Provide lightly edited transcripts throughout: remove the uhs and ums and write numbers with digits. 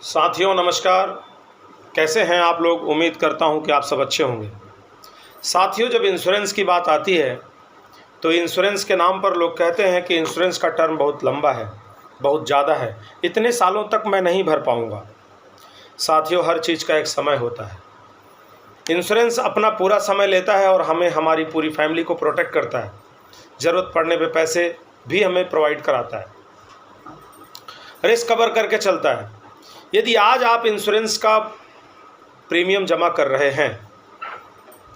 साथियों नमस्कार। कैसे हैं आप लोग? उम्मीद करता हूं कि आप सब अच्छे होंगे। साथियों, जब इंश्योरेंस की बात आती है तो इंश्योरेंस के नाम पर लोग कहते हैं कि इंश्योरेंस का टर्म बहुत लंबा है, बहुत ज़्यादा है, इतने सालों तक मैं नहीं भर पाऊंगा। साथियों, हर चीज़ का एक समय होता है। इंश्योरेंस अपना पूरा समय लेता है और हमें हमारी पूरी फैमिली को प्रोटेक्ट करता है। ज़रूरत पड़ने पे पैसे भी हमें प्रोवाइड कराता है, रिस्क कवर करके चलता है। यदि आज आप इंश्योरेंस का प्रीमियम जमा कर रहे हैं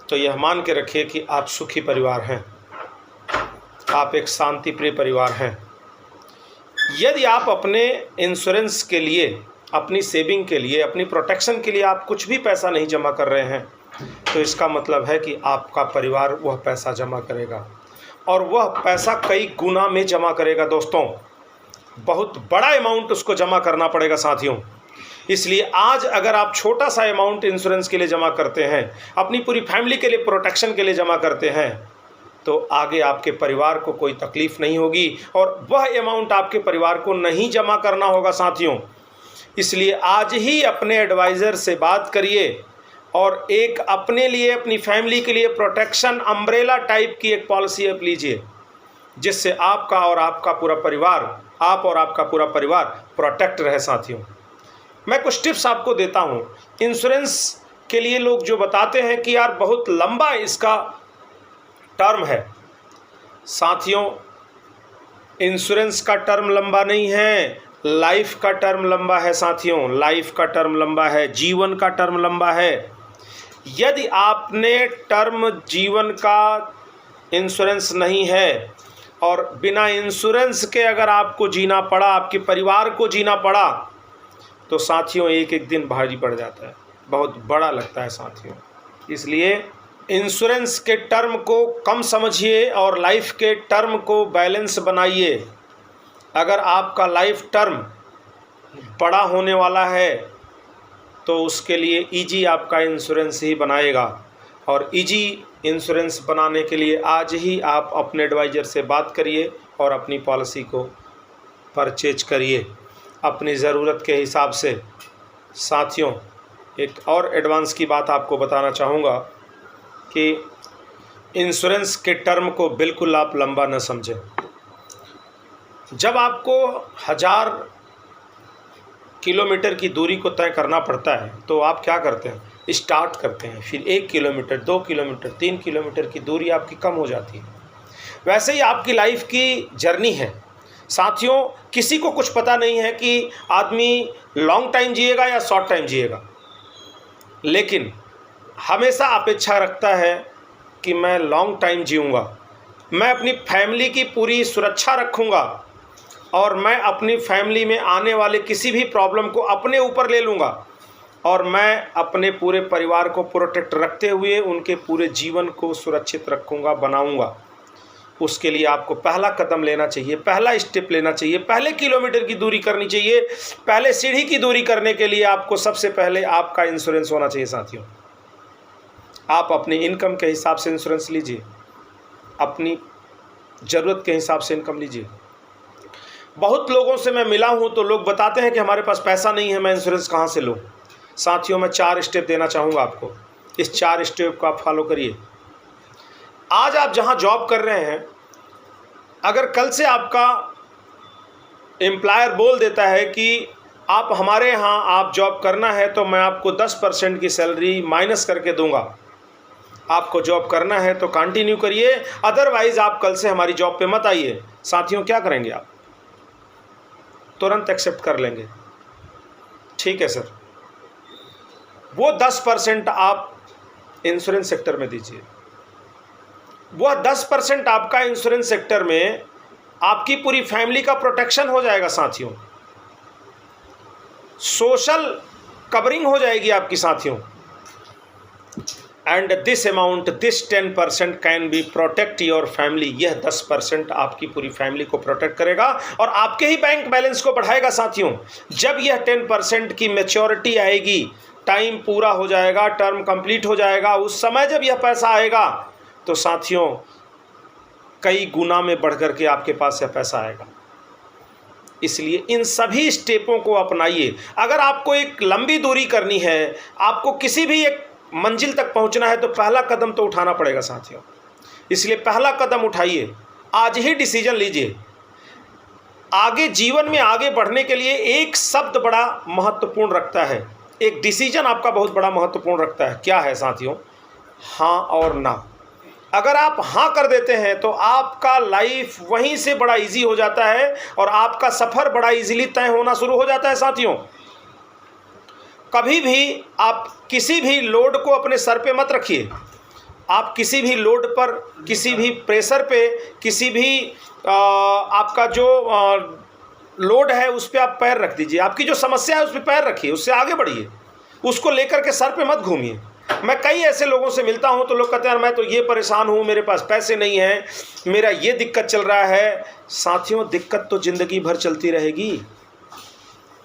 तो यह मान के रखिए कि आप सुखी परिवार हैं, आप एक शांति प्रिय परिवार हैं। यदि आप अपने इंश्योरेंस के लिए, अपनी सेविंग के लिए, अपनी प्रोटेक्शन के लिए आप कुछ भी पैसा नहीं जमा कर रहे हैं तो इसका मतलब है कि आपका परिवार वह पैसा जमा करेगा और वह पैसा कई गुना में जमा करेगा। दोस्तों, बहुत बड़ा अमाउंट उसको जमा करना पड़ेगा साथियों। इसलिए आज अगर आप छोटा सा अमाउंट इंश्योरेंस के लिए जमा करते हैं, अपनी पूरी फैमिली के लिए प्रोटेक्शन के लिए जमा करते हैं, तो आगे आपके परिवार को कोई तकलीफ़ नहीं होगी और वह अमाउंट आपके परिवार को नहीं जमा करना होगा साथियों। इसलिए आज ही अपने एडवाइज़र से बात करिए और एक अपने लिए, अपनी फैमिली के लिए प्रोटेक्शन अम्ब्रेला टाइप की एक पॉलिसी आप लीजिए, जिससे आपका और आपका पूरा परिवार, आप और आपका पूरा परिवार प्रोटेक्ट रहे। साथियों, मैं कुछ टिप्स आपको देता हूं इंश्योरेंस के लिए। लोग जो बताते हैं कि यार बहुत लंबा इसका टर्म है, साथियों इंश्योरेंस का टर्म लंबा नहीं है, लाइफ का टर्म लंबा है। साथियों, लाइफ का टर्म लंबा है, जीवन का टर्म लंबा है। यदि आपने टर्म जीवन का इंश्योरेंस नहीं है और बिना इंश्योरेंस के अगर आपको जीना पड़ा, आपके परिवार को जीना पड़ा, तो साथियों एक एक दिन भारी पड़ जाता है, बहुत बड़ा लगता है साथियों। इसलिए इंश्योरेंस के टर्म को कम समझिए और लाइफ के टर्म को बैलेंस बनाइए। अगर आपका लाइफ टर्म बड़ा होने वाला है तो उसके लिए ईजी आपका इंश्योरेंस ही बनाएगा और ईजी इंश्योरेंस बनाने के लिए आज ही आप अपने एडवाइज़र से बात करिए और अपनी पॉलिसी को परचेज करिए अपनी ज़रूरत के हिसाब से। साथियों, एक और एडवांस की बात आपको बताना चाहूँगा कि इंश्योरेंस के टर्म को बिल्कुल आप लंबा न समझें। जब आपको 1000 किलोमीटर की दूरी को तय करना पड़ता है तो आप क्या करते हैं? स्टार्ट करते हैं, फिर 1 किलोमीटर, 2 किलोमीटर, 3 किलोमीटर की दूरी आपकी कम हो जाती है। वैसे ही आपकी लाइफ की जर्नी है साथियों। किसी को कुछ पता नहीं है कि आदमी लॉन्ग टाइम जिएगा या शॉर्ट टाइम जिएगा, लेकिन हमेशा अपेक्षा रखता है कि मैं लॉन्ग टाइम जीऊँगा, मैं अपनी फैमिली की पूरी सुरक्षा रखूँगा और मैं अपनी फैमिली में आने वाले किसी भी प्रॉब्लम को अपने ऊपर ले लूँगा और मैं अपने पूरे परिवार को प्रोटेक्ट रखते हुए उनके पूरे जीवन को सुरक्षित रखूँगा, बनाऊँगा। उसके लिए आपको पहला कदम लेना चाहिए, पहला स्टेप लेना चाहिए, पहले किलोमीटर की दूरी करनी चाहिए। पहले सीढ़ी की दूरी करने के लिए आपको सबसे पहले आपका इंश्योरेंस होना चाहिए साथियों। आप अपनी इनकम के हिसाब से इंश्योरेंस लीजिए, अपनी ज़रूरत के हिसाब से इनकम लीजिए। बहुत लोगों से मैं मिला हूं तो लोग बताते हैं कि हमारे पास पैसा नहीं है, मैं इंश्योरेंस कहाँ से लूँ। साथियों, मैं 4 स्टेप देना चाहूँगा आपको, इस 4 स्टेप को आप फॉलो करिए। आज आप जहाँ जॉब कर रहे हैं, अगर कल से आपका एम्प्लॉयर बोल देता है कि आप हमारे यहाँ आप जॉब करना है तो मैं आपको 10% की सैलरी माइनस करके दूंगा, आपको जॉब करना है तो कंटिन्यू करिए, अदरवाइज़ आप कल से हमारी जॉब पे मत आइए। साथियों, क्या करेंगे आप? तुरंत एक्सेप्ट कर लेंगे, ठीक है सर, वो 10% आप इंश्योरेंस सेक्टर में दीजिए। वह 10% आपका इंश्योरेंस सेक्टर में आपकी पूरी फैमिली का प्रोटेक्शन हो जाएगा साथियों, सोशल कवरिंग हो जाएगी आपकी साथियों। And this amount, this 10% can be protect your family. यह 10% आपकी पूरी फैमिली को प्रोटेक्ट करेगा और आपके ही बैंक बैलेंस को बढ़ाएगा साथियों। जब यह 10% की मैच्योरिटी आएगी, टाइम पूरा हो जाएगा, टर्म कंप्लीट हो जाएगा, उस समय जब यह पैसा आएगा तो साथियों कई गुना में बढ़ कर के आपके पास यह पैसा आएगा। इसलिए इन सभी स्टेपों को अपनाइए। अगर आपको एक लंबी दूरी करनी है, आपको किसी भी एक मंजिल तक पहुंचना है, तो पहला कदम तो उठाना पड़ेगा साथियों। इसलिए पहला कदम उठाइए, आज ही डिसीजन लीजिए। आगे जीवन में आगे बढ़ने के लिए एक शब्द बड़ा महत्वपूर्ण रखता है, एक डिसीजन आपका बहुत बड़ा महत्वपूर्ण रखता है। क्या है साथियों? हाँ और ना। अगर आप हाँ कर देते हैं तो आपका लाइफ वहीं से बड़ा इजी हो जाता है और आपका सफ़र बड़ा इजीली तय होना शुरू हो जाता है साथियों। कभी भी आप किसी भी लोड को अपने सर पे मत रखिए। आप किसी भी लोड पर, किसी भी प्रेशर पे, किसी भी आपका जो लोड है उस पर आप पैर रख दीजिए। आपकी जो समस्या है उस पर पैर रखिए, उससे आगे बढ़िए, उसको लेकर के सर पे मत घूमिए। मैं कई ऐसे लोगों से मिलता हूं तो लोग कहते हैं मैं तो ये परेशान हूं, मेरे पास पैसे नहीं हैं, मेरा ये दिक्कत चल रहा है। साथियों, दिक्कत तो ज़िंदगी भर चलती रहेगी।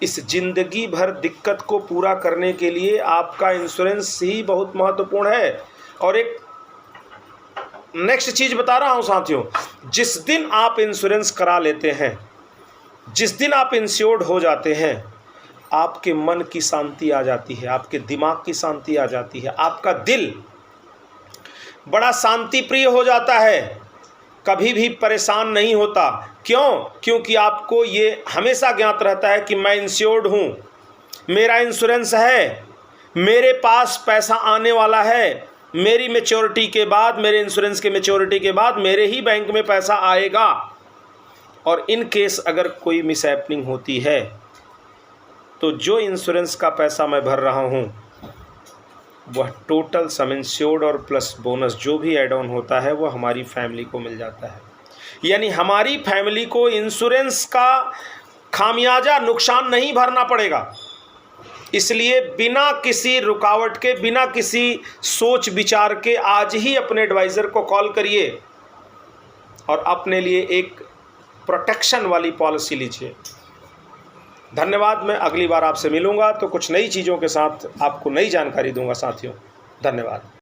इस ज़िंदगी भर दिक्कत को पूरा करने के लिए आपका इंश्योरेंस ही बहुत महत्वपूर्ण है। और एक नेक्स्ट चीज़ बता रहा हूं साथियों, जिस दिन आप इंश्योरेंस करा लेते हैं, जिस दिन आप इंश्योर्ड हो जाते हैं, आपके मन की शांति आ जाती है, आपके दिमाग की शांति आ जाती है, आपका दिल बड़ा शांति प्रिय हो जाता है, कभी भी परेशान नहीं होता। क्यों? क्योंकि आपको ये हमेशा ज्ञात रहता है कि मैं इंश्योर्ड हूँ, मेरा इंश्योरेंस है, मेरे पास पैसा आने वाला है, मेरी मैच्योरिटी के बाद, मेरे इंश्योरेंस के मैच्योरिटी के बाद मेरे ही बैंक में पैसा आएगा। और इन केस अगर कोई मिसहैपनिंग होती है तो जो इंश्योरेंस का पैसा मैं भर रहा हूँ वह टोटल सम इंश्योर्ड और प्लस बोनस जो भी ऐड ऑन होता है वो हमारी फैमिली को मिल जाता है। यानी हमारी फैमिली को इंश्योरेंस का खामियाजा नुकसान नहीं भरना पड़ेगा। इसलिए बिना किसी रुकावट के, बिना किसी सोच विचार के आज ही अपने एडवाइज़र को कॉल करिए और अपने लिए एक प्रोटेक्शन वाली पॉलिसी लीजिए। धन्यवाद। मैं अगली बार आपसे मिलूंगा तो कुछ नई चीज़ों के साथ आपको नई जानकारी दूंगा साथियों। धन्यवाद।